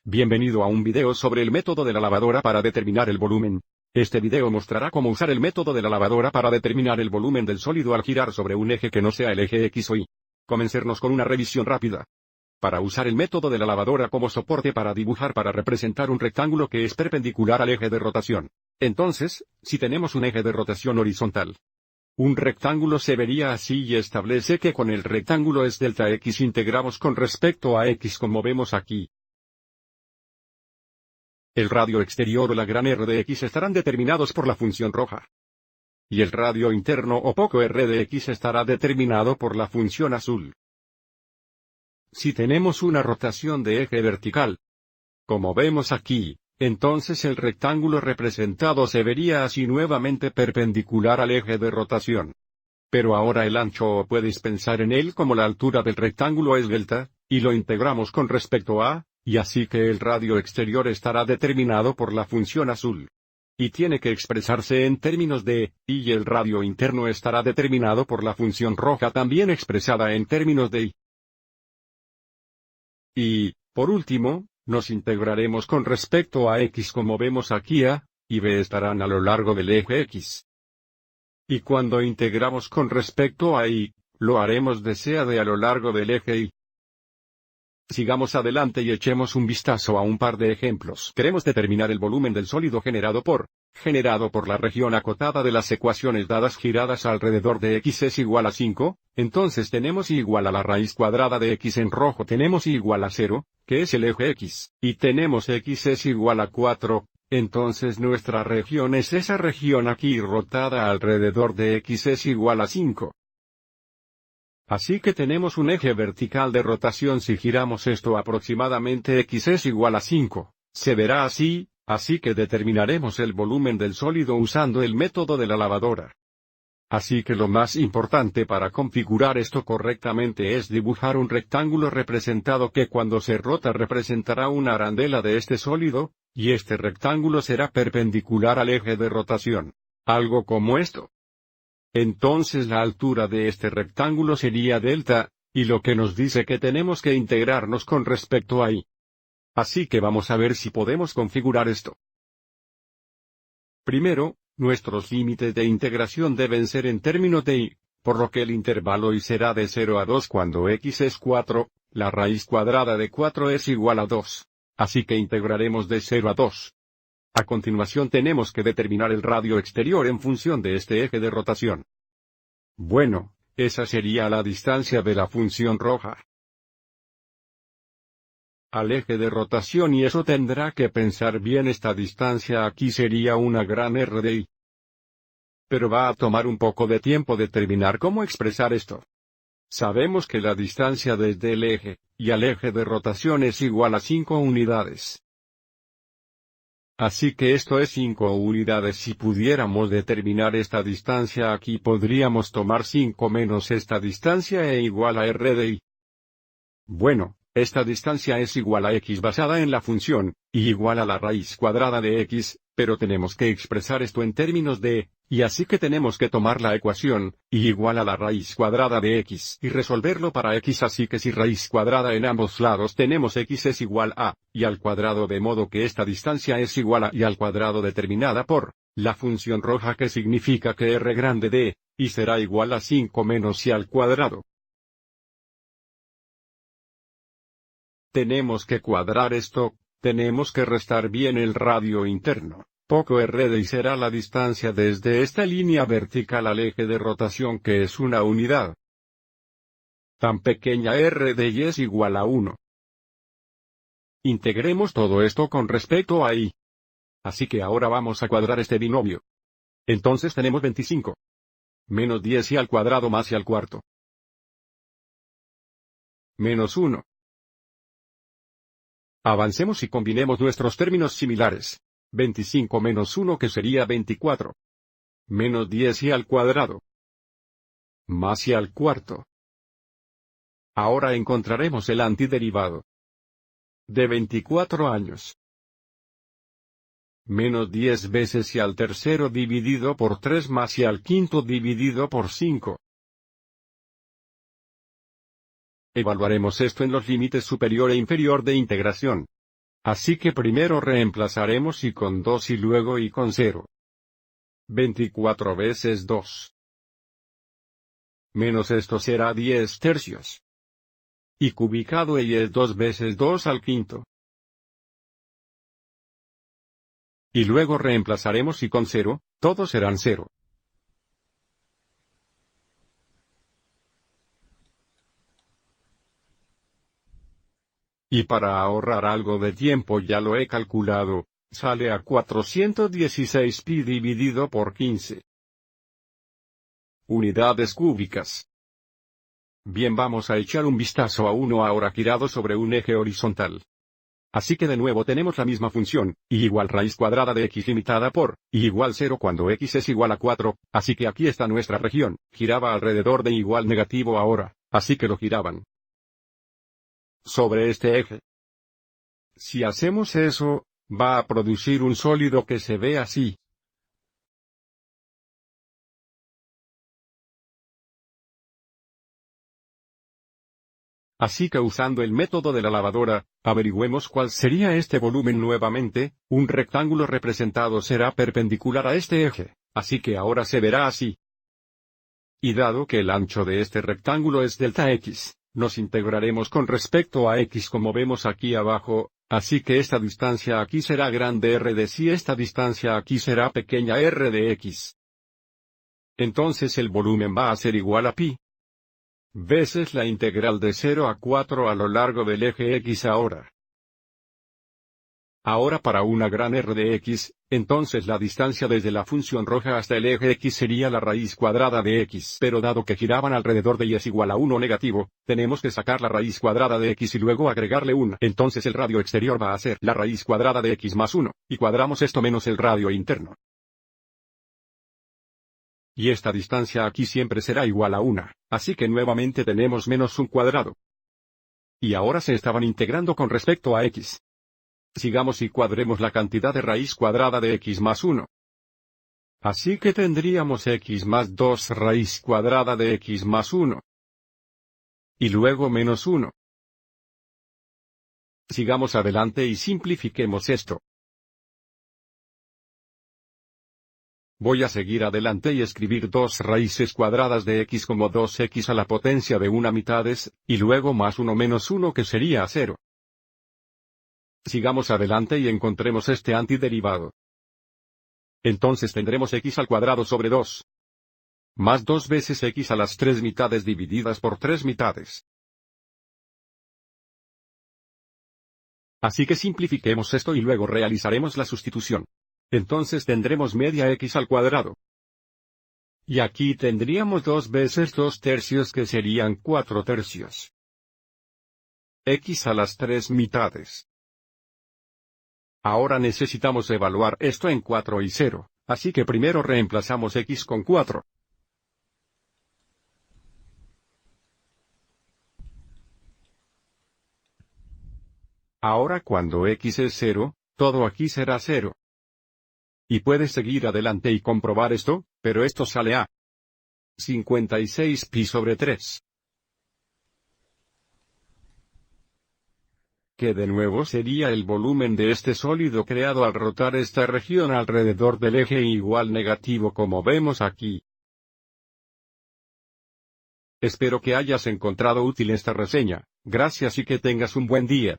Bienvenido a un video sobre el método de la lavadora para determinar el volumen. Este video mostrará cómo usar el método de la lavadora para determinar el volumen del sólido al girar sobre un eje que no sea el eje X o Y. Comencemos con una revisión rápida. Para usar el método de la lavadora como soporte para dibujar para representar un rectángulo que es perpendicular al eje de rotación. Entonces, si tenemos un eje de rotación horizontal, un rectángulo se vería así y establece que con el rectángulo es delta X integramos con respecto a X como vemos aquí. El radio exterior o la gran R de X estarán determinados por la función roja. Y el radio interno o poco R de X estará determinado por la función azul. Si tenemos una rotación de eje vertical, como vemos aquí, entonces el rectángulo representado se vería así nuevamente perpendicular al eje de rotación. Pero ahora el ancho o puedes pensar en él como la altura del rectángulo es delta, y lo integramos con respecto a, y así que el radio exterior estará determinado por la función azul. Y tiene que expresarse en términos de, y el radio interno estará determinado por la función roja también expresada en términos de y. Y, por último, nos integraremos con respecto a X como vemos aquí A, y B estarán a lo largo del eje X. Y cuando integramos con respecto a Y, lo haremos de C a D a lo largo del eje Y. Sigamos adelante y echemos un vistazo a un par de ejemplos. Queremos determinar el volumen del sólido generado por la región acotada de las ecuaciones dadas giradas alrededor de X es igual a 5, entonces tenemos Y igual a la raíz cuadrada de X en rojo tenemos Y igual a 0, que es el eje X, y tenemos X es igual a 4, entonces nuestra región es esa región aquí rotada alrededor de X es igual a 5. Así que tenemos un eje vertical de rotación si giramos esto aproximadamente X es igual a 5, se verá así que determinaremos el volumen del sólido usando el método de la lavadora. Así que lo más importante para configurar esto correctamente es dibujar un rectángulo representado que cuando se rota representará una arandela de este sólido, y este rectángulo será perpendicular al eje de rotación. Algo como esto. Entonces la altura de este rectángulo sería delta, y lo que nos dice que tenemos que integrarnos con respecto a y. Así que vamos a ver si podemos configurar esto. Primero, nuestros límites de integración deben ser en términos de y, por lo que el intervalo y será de 0 a 2 cuando X es 4, la raíz cuadrada de 4 es igual a 2. Así que integraremos de 0 a 2. A continuación tenemos que determinar el radio exterior en función de este eje de rotación. Bueno, esa sería la distancia de la función roja al eje de rotación y eso tendrá que pensar bien esta distancia aquí sería una gran R de y. Pero va a tomar un poco de tiempo determinar cómo expresar esto. Sabemos que la distancia desde el eje y al eje de rotación es igual a 5 unidades. Así que esto es 5 unidades. Si pudiéramos determinar esta distancia aquí podríamos tomar 5 menos esta distancia e igual a R de y. Bueno, esta distancia es igual a X basada en la función, y igual a la raíz cuadrada de X, pero tenemos que expresar esto en términos de, y así que tenemos que tomar la ecuación, y igual a la raíz cuadrada de X, y resolverlo para X así que si raíz cuadrada en ambos lados tenemos X es igual a, y al cuadrado de modo que esta distancia es igual a y al cuadrado determinada por, la función roja que significa que R grande de, y será igual a 5 menos y al cuadrado. Tenemos que cuadrar esto, tenemos que restar bien el radio interno, poco R de y será la distancia desde esta línea vertical al eje de rotación que es una unidad. Tan pequeña R de y es igual a 1. Integremos todo esto con respecto a y. Así que ahora vamos a cuadrar este binomio. Entonces tenemos 25. Menos 10 y al cuadrado más y al cuarto. Menos 1. Avancemos y combinemos nuestros términos similares. 25 menos 1 que sería 24. Menos 10 y al cuadrado. Más y al cuarto. Ahora encontraremos el antiderivado. De 24 años. Menos 10 veces y al tercero dividido por 3 más y al quinto dividido por 5. Evaluaremos esto en los límites superior e inferior de integración. Así que primero reemplazaremos y con 2 y luego y con 0. 24 veces 2. Menos esto será 10 tercios. Y cubicado y es 2 veces 2 al quinto. Y luego reemplazaremos y con 0, todos serán 0. Y para ahorrar algo de tiempo ya lo he calculado, sale a 416 pi dividido por 15. Unidades cúbicas. Bien, vamos a echar un vistazo a uno ahora girado sobre un eje horizontal. Así que de nuevo tenemos la misma función, y igual raíz cuadrada de x limitada por, y igual 0 cuando x es igual a 4, así que aquí está nuestra región, giraba alrededor de igual negativo ahora, así que lo giraban sobre este eje. Si hacemos eso, va a producir un sólido que se ve así. Así que usando el método de la lavadora, averigüemos cuál sería este volumen nuevamente. Un rectángulo representado será perpendicular a este eje, así que ahora se verá así. Y dado que el ancho de este rectángulo es delta x, nos integraremos con respecto a x como vemos aquí abajo, así que esta distancia aquí será grande R de si esta distancia aquí será pequeña r de x. Entonces el volumen va a ser igual a pi veces la integral de 0 a 4 a lo largo del eje x ahora. Ahora para una gran R de x, entonces la distancia desde la función roja hasta el eje x sería la raíz cuadrada de x. Pero dado que giraban alrededor de y es igual a 1 negativo, tenemos que sacar la raíz cuadrada de x y luego agregarle 1. Entonces el radio exterior va a ser la raíz cuadrada de x más 1, y cuadramos esto menos el radio interno. Y esta distancia aquí siempre será igual a 1, así que nuevamente tenemos menos un cuadrado. Y ahora se estaban integrando con respecto a x. Sigamos y cuadremos la cantidad de raíz cuadrada de x más 1. Así que tendríamos x más 2 raíz cuadrada de x más 1. Y luego menos 1. Sigamos adelante y simplifiquemos esto. Voy a seguir adelante y escribir 2 raíces cuadradas de x como 2x a la potencia de 1 mitades, y luego más 1 menos 1 que sería 0. Sigamos adelante y encontremos este antiderivado. Entonces tendremos x al cuadrado sobre 2. Más 2 veces x a las 3 mitades divididas por 3 mitades. Así que simplifiquemos esto y luego realizaremos la sustitución. Entonces tendremos media x al cuadrado. Y aquí tendríamos 2 veces 2 tercios que serían 4 tercios. X a las 3 mitades. Ahora necesitamos evaluar esto en 4 y 0, así que primero reemplazamos x con 4. Ahora cuando x es 0, todo aquí será 0. Y puedes seguir adelante y comprobar esto, pero esto sale a 56 pi sobre 3. Que de nuevo sería el volumen de este sólido creado al rotar esta región alrededor del eje igual negativo como vemos aquí. Espero que hayas encontrado útil esta reseña, gracias y que tengas un buen día.